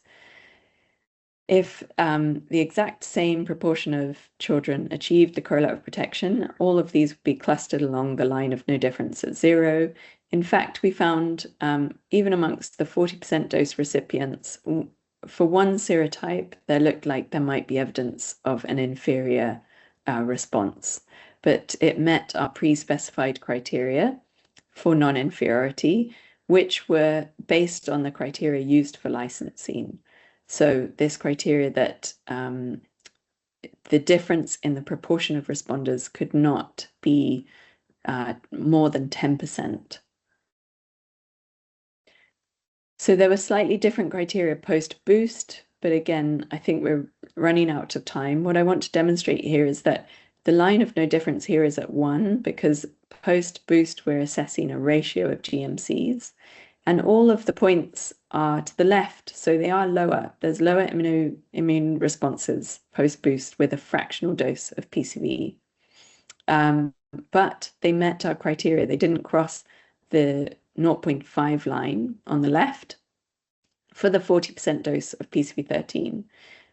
if the exact same proportion of children achieved the correlate of protection, all of these would be clustered along the line of no difference at 0. In fact, we found even amongst the 40% dose recipients, for one serotype, there looked like there might be evidence of an inferior response, but it met our pre-specified criteria for non-inferiority, which were based on the criteria used for licensing. So this criteria that the difference in the proportion of responders could not be more than 10%. So there were slightly different criteria post-boost, but again, I think we're running out of time. What I want to demonstrate here is that the line of no difference here is at 1 because post-boost we're assessing a ratio of GMCs. And all of the points are to the left, so they are lower. There's lower immune responses post-boost with a fractional dose of PCV. But they met our criteria. They didn't cross the 0.5 line on the left for the 40% dose of PCV13.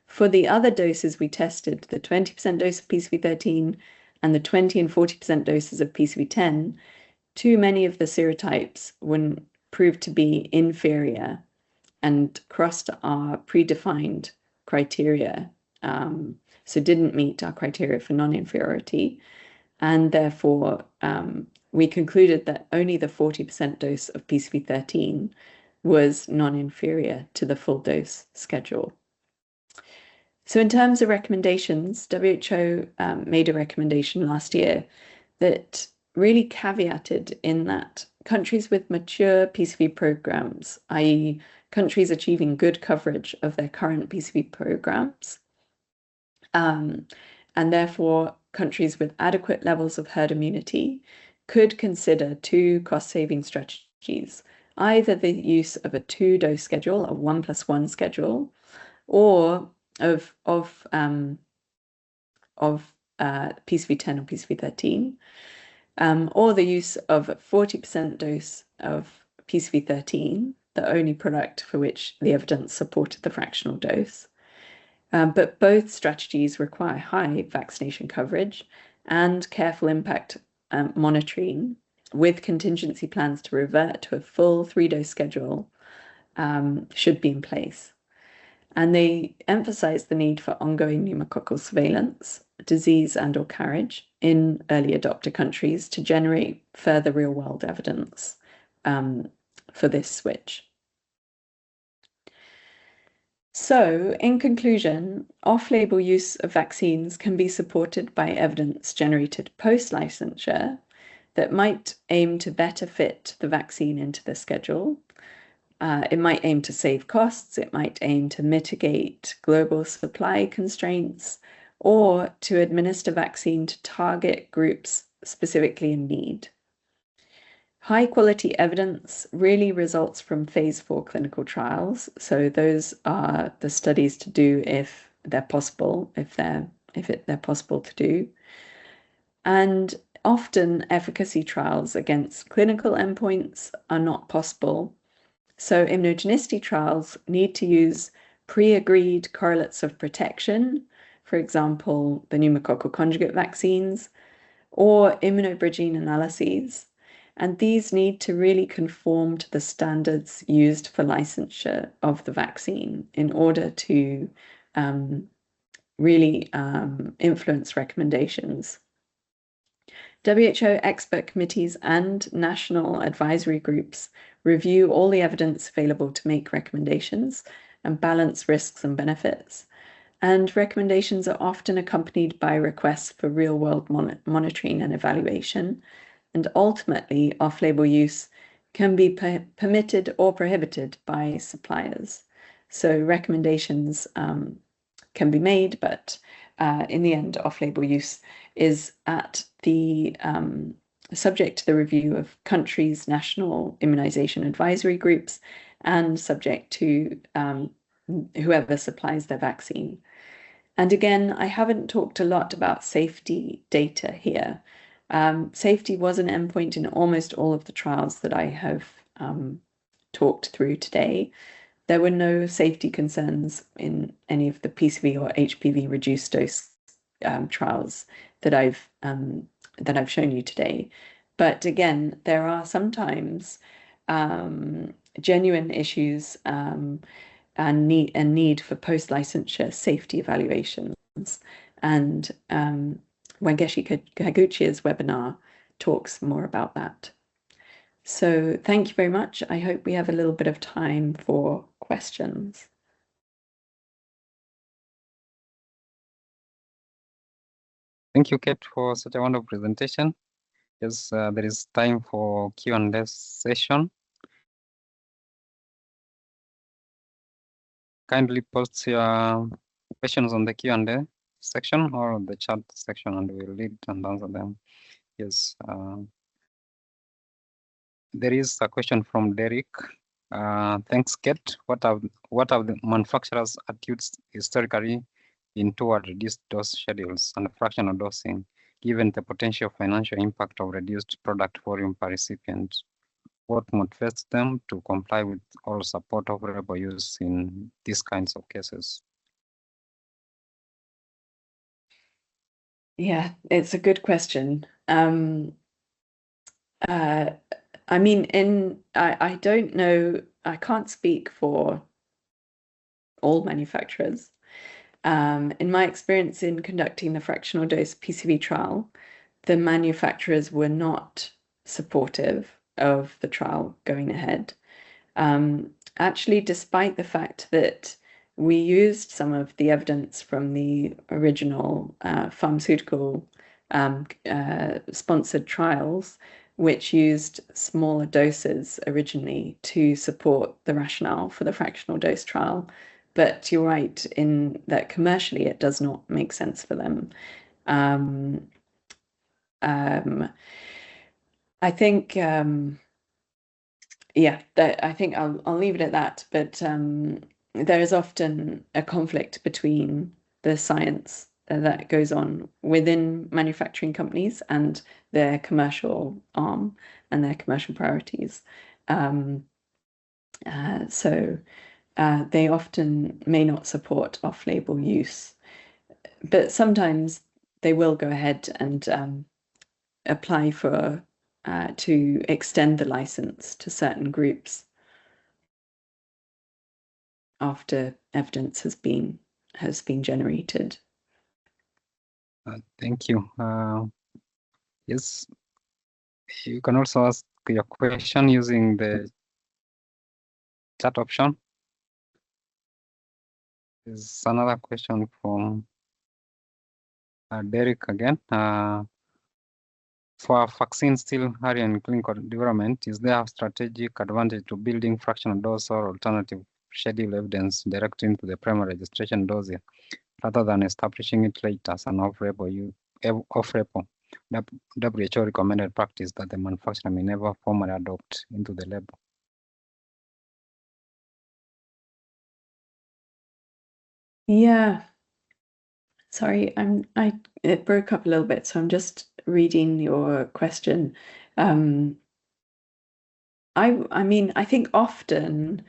For the other doses we tested, the 20% dose of PCV13 and the 20 and 40% doses of PCV10, too many of the serotypes proved to be inferior and crossed our predefined criteria, so didn't meet our criteria for non-inferiority. And therefore, we concluded that only the 40% dose of PCV13 was non-inferior to the full dose schedule. So in terms of recommendations, WHO made a recommendation last year that really caveated in that countries with mature PCV programs, i.e. countries achieving good coverage of their current PCV programs, and therefore countries with adequate levels of herd immunity could consider 2 cost-saving strategies, either the use of a 2-dose schedule, a 1+1 schedule, or of PCV10 or PCV13, or the use of a 40% dose of PCV13, the only product for which the evidence supported the fractional dose. But both strategies require high vaccination coverage and careful impact monitoring, with contingency plans to revert to a full 3-dose schedule should be in place. And they emphasize the need for ongoing pneumococcal surveillance, disease and/or carriage in early adopter countries to generate further real-world evidence for this switch. So, in conclusion, off-label use of vaccines can be supported by evidence generated post-licensure that might aim to better fit the vaccine into the schedule. It might aim to save costs, it might aim to mitigate global supply constraints, or to administer vaccine to target groups specifically in need. High quality evidence really results from phase 4 clinical trials. So those are the studies to do if they're possible, if they're possible to do. And often efficacy trials against clinical endpoints are not possible. So immunogenicity trials need to use pre-agreed correlates of protection, for example, the pneumococcal conjugate vaccines, or immunobridging analyses. And these need to really conform to the standards used for licensure of the vaccine in order to really influence recommendations. WHO expert committees and national advisory groups review all the evidence available to make recommendations and balance risks and benefits. And recommendations are often accompanied by requests for real-world monitoring and evaluation. And ultimately, off-label use can be permitted or prohibited by suppliers. So recommendations can be made, but in the end, off-label use is at the subject to the review of countries' national immunization advisory groups and subject to whoever supplies their vaccine. And again, I haven't talked a lot about safety data here. Safety was an endpoint in almost all of the trials that I have talked through today. There were no safety concerns in any of the PCV or HPV reduced dose trials that I've shown you today. But again, there are sometimes genuine issues and need for post-licensure safety evaluations. And Wangechi Kaguchi's webinar talks more about that. So thank you very much. I hope we have a little bit of time for questions. Thank you, Kate, for such a wonderful presentation. Yes, there is time for Q&A session. Kindly post your questions on the Q&A section or the chat section, and we'll read and answer them. Yes, there is a question from Derek. Thanks, Kate. What have the manufacturers' attitudes historically been toward reduced dose schedules and fractional dosing, given the potential financial impact of reduced product volume per recipient? What motivates them to comply with all support of off-label use in these kinds of cases? Yeah, it's a good question. I mean, I don't know, I can't speak for all manufacturers. In my experience in conducting the fractional dose PCV trial, the manufacturers were not supportive of the trial going ahead. Actually, despite the fact that we used some of the evidence from the original pharmaceutical sponsored trials, which used smaller doses originally to support the rationale for the fractional dose trial. But you're right in that commercially it does not make sense for them. I think, yeah, I think I'll leave it at that. But there is often a conflict between the science that goes on within manufacturing companies and their commercial arm and their commercial priorities. So they often may not support off-label use, but sometimes they will go ahead and apply for to extend the license to certain groups after evidence has been generated. Thank you. Yes, you can also ask your question using the chat option. There's another question from Derek again. For vaccines still early in clinical development, is there a strategic advantage to building fractional dose or alternative schedule evidence directly into the primary registration dossier rather than establishing it later as an off-label WHO recommended practice that the manufacturer may never formally adopt into the label? Yeah. Sorry, it broke up a little bit, so I'm just reading your question. I mean, I think often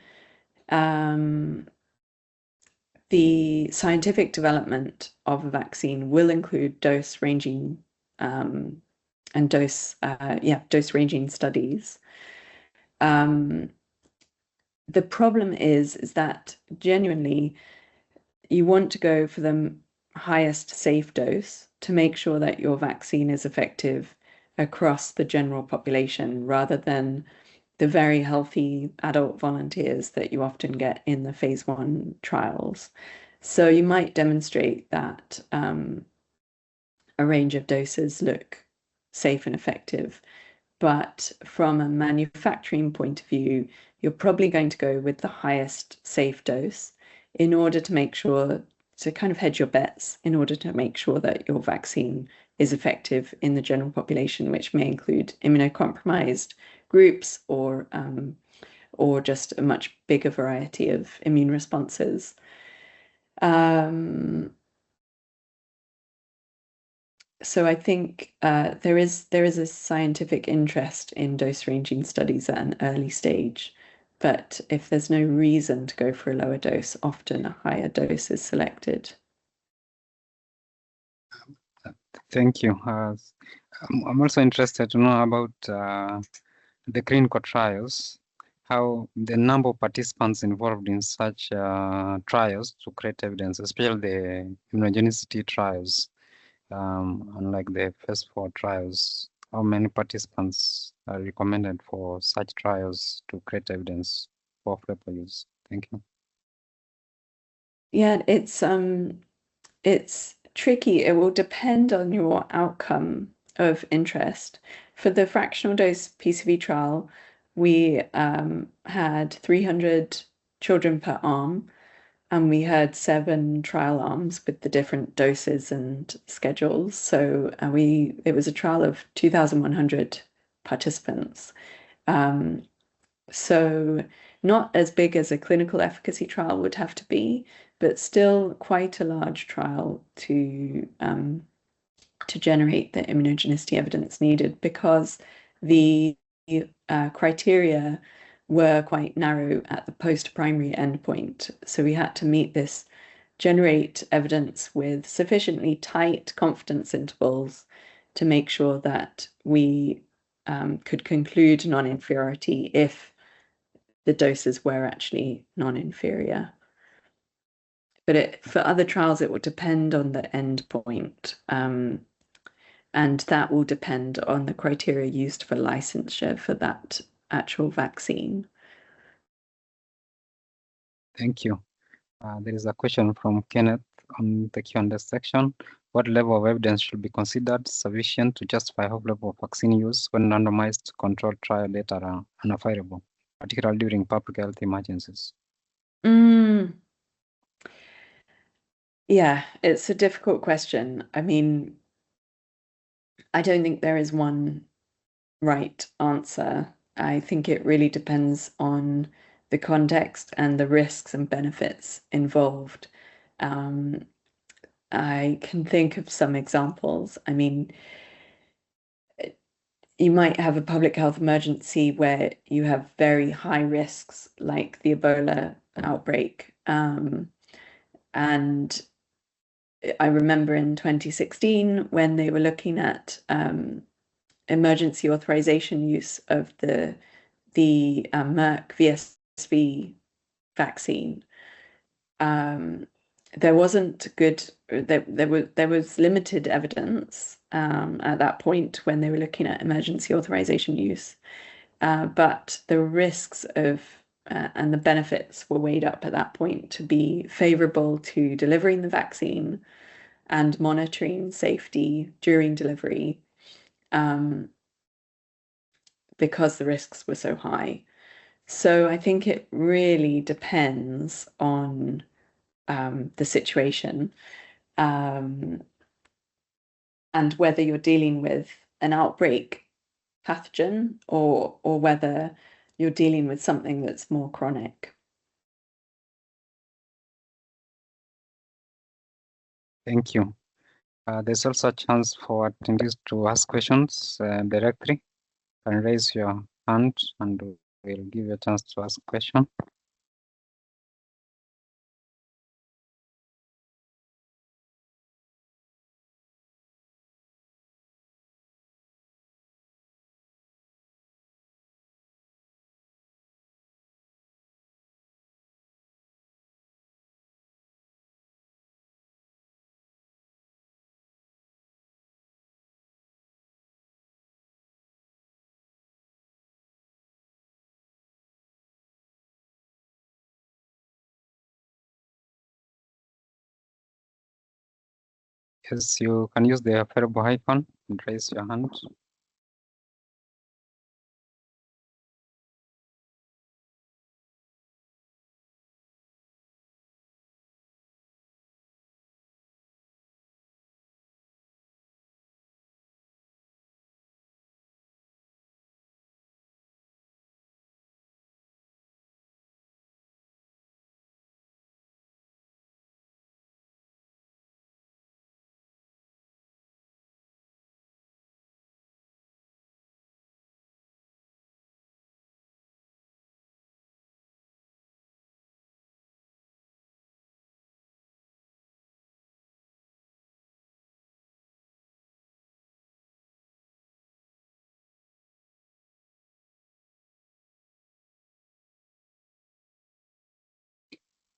the scientific development of a vaccine will include dose ranging and dose ranging studies. The problem is that genuinely you want to go for the highest safe dose to make sure that your vaccine is effective across the general population rather than the very healthy adult volunteers that you often get in the phase 1 trials. So you might demonstrate that a range of doses look safe and effective, but from a manufacturing point of view, you're probably going to go with the highest safe dose in order to make sure to kind of hedge your bets in order to make sure that your vaccine is effective in the general population, which may include immunocompromised groups or just a much bigger variety of immune responses. so I think there is a scientific interest in dose ranging studies at an early stage, but if there's no reason to go for a lower dose, often a higher dose is selected. Thank you. I'm also interested to know about the clinical trials, how the number of participants involved in such trials to create evidence, especially the immunogenicity trials, unlike the phase 4 trials. How many participants are recommended for such trials to create evidence for off-label use? Thank you. Yeah, it's tricky. It will depend on your outcome of interest. For the fractional dose PCV trial, we had 300 children per arm, and we had 7 trial arms with the different doses and schedules. So it was a trial of 2,100 participants. So not as big as a clinical efficacy trial would have to be, but still quite a large trial to generate the immunogenicity evidence needed, because the criteria were quite narrow at the post-primary endpoint. So we had to meet this, generate evidence with sufficiently tight confidence intervals to make sure that we could conclude non-inferiority if the doses were actually non-inferior. But for other trials, it will depend on the endpoint, and that will depend on the criteria used for licensure for that actual vaccine. Thank you. There is a question from Kenneth on the Q&A section. What level of evidence should be considered sufficient to justify off-label vaccine use when randomized controlled trial data are unavailable, particularly during public health emergencies? Yeah, it's a difficult question. I mean, I don't think there is one right answer. I think it really depends on the context and the risks and benefits involved. I can think of some examples. I mean, you might have a public health emergency where you have very high risks, like the Ebola outbreak. And I remember in 2016 when they were looking at emergency authorization use of the Merck VSV vaccine. There wasn't good. There was limited evidence at that point when they were looking at emergency authorization use, but the risks of and the benefits were weighed up at that point to be favorable to delivering the vaccine and monitoring safety during delivery, because the risks were so high. So I think it really depends on the situation, and whether you're dealing with an outbreak pathogen or whether you're dealing with something that's more chronic. Thank you. There's also a chance for attendees to ask questions directly. You can raise your hand and we'll give you a chance to ask a question. Yes, you can use the available icon and raise your hand.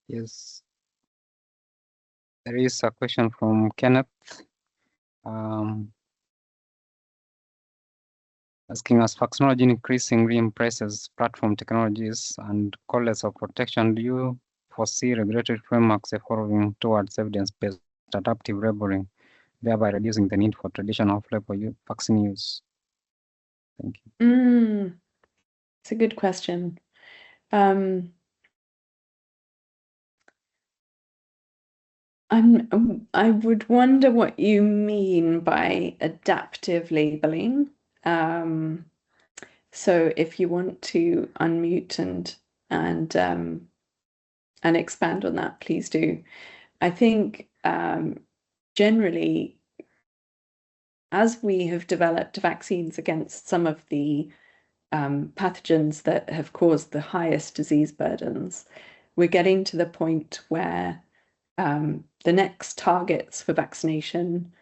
Yes. There is a question from Kenneth asking us, vaccinology increasingly embraces platform technologies and correlates of protection. Do you foresee regulatory frameworks evolving towards evidence-based adaptive labeling, thereby reducing the need for traditional off-label vaccine use? Thank you. It's a good question. I would wonder what you mean by adaptive labeling. So if you want to unmute and expand on that, please do. I think generally, as we have developed vaccines against some of the pathogens that have caused the highest disease burdens, we're getting to the point where the next targets for vaccination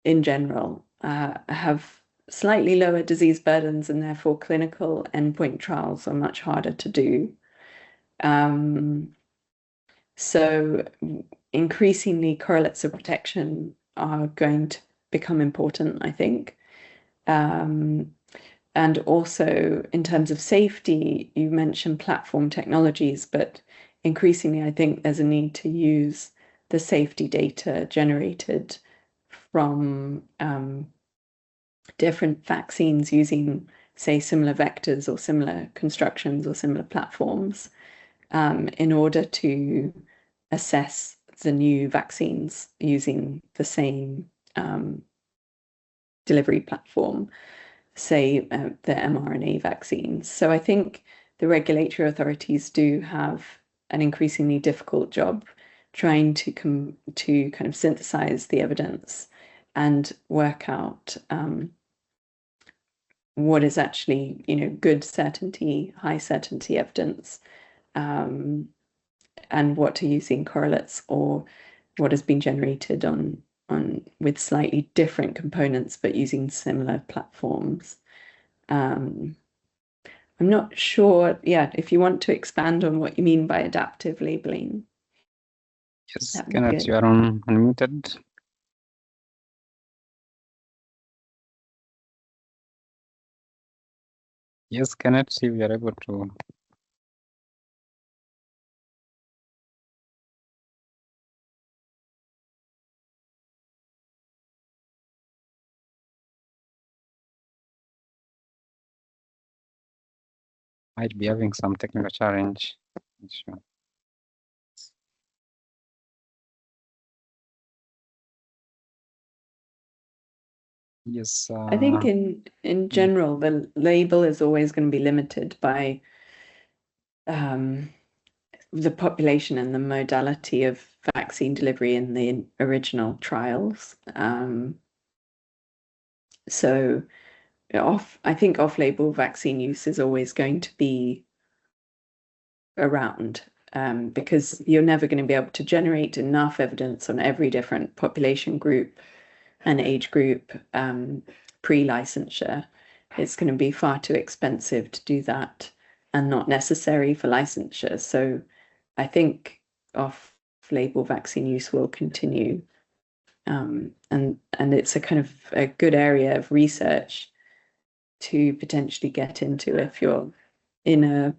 in general have slightly lower disease burdens, and therefore clinical endpoint trials are much harder to do. So increasingly correlates of protection are going to become important, I think. And also in terms of safety, you mentioned platform technologies, but increasingly I think there's a need to use the safety data generated from different vaccines using, say, similar vectors or similar constructions or similar platforms in order to assess the new vaccines using the same delivery platform, say the mRNA vaccines. So I think the regulatory authorities do have an increasingly difficult job trying to kind of synthesize the evidence and work out what is actually, good certainty, high certainty evidence, and what to use in correlates or what has been generated on with slightly different components but using similar platforms. I'm not sure, if you want to expand on what you mean by adaptive labeling. Yes, Kenneth, you are unmuted. Yes, Kenneth, if you are able to. Might be having some technical challenge. Sure. Yes. I think in general, the label is always going to be limited by the population and the modality of vaccine delivery in the original trials. So I think off-label vaccine use is always going to be around because you're never going to be able to generate enough evidence on every different population group and age group pre-licensure. It's going to be far too expensive to do that and not necessary for licensure. So I think off-label vaccine use will continue. And it's a kind of a good area of research to potentially get into if you're in a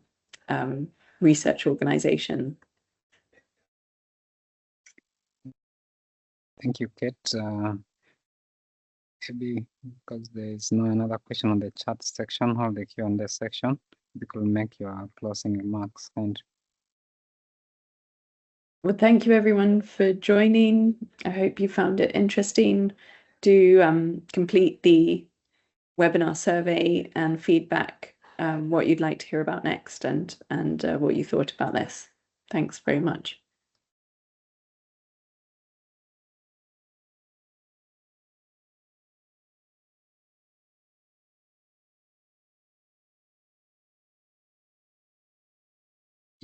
research organization. Thank you, Kate. Maybe because there is no another question on the chat section or the Q&A section, you could make your closing remarks. Well, thank you everyone for joining. I hope you found it interesting. Do complete the webinar survey and feedback what you'd like to hear about next and what you thought about this. Thanks very much.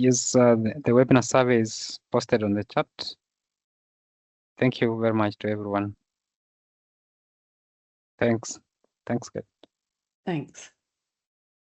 Yes, the webinar survey is posted on the chat. Thank you very much to everyone. Thanks. Thanks, Kate. Thanks.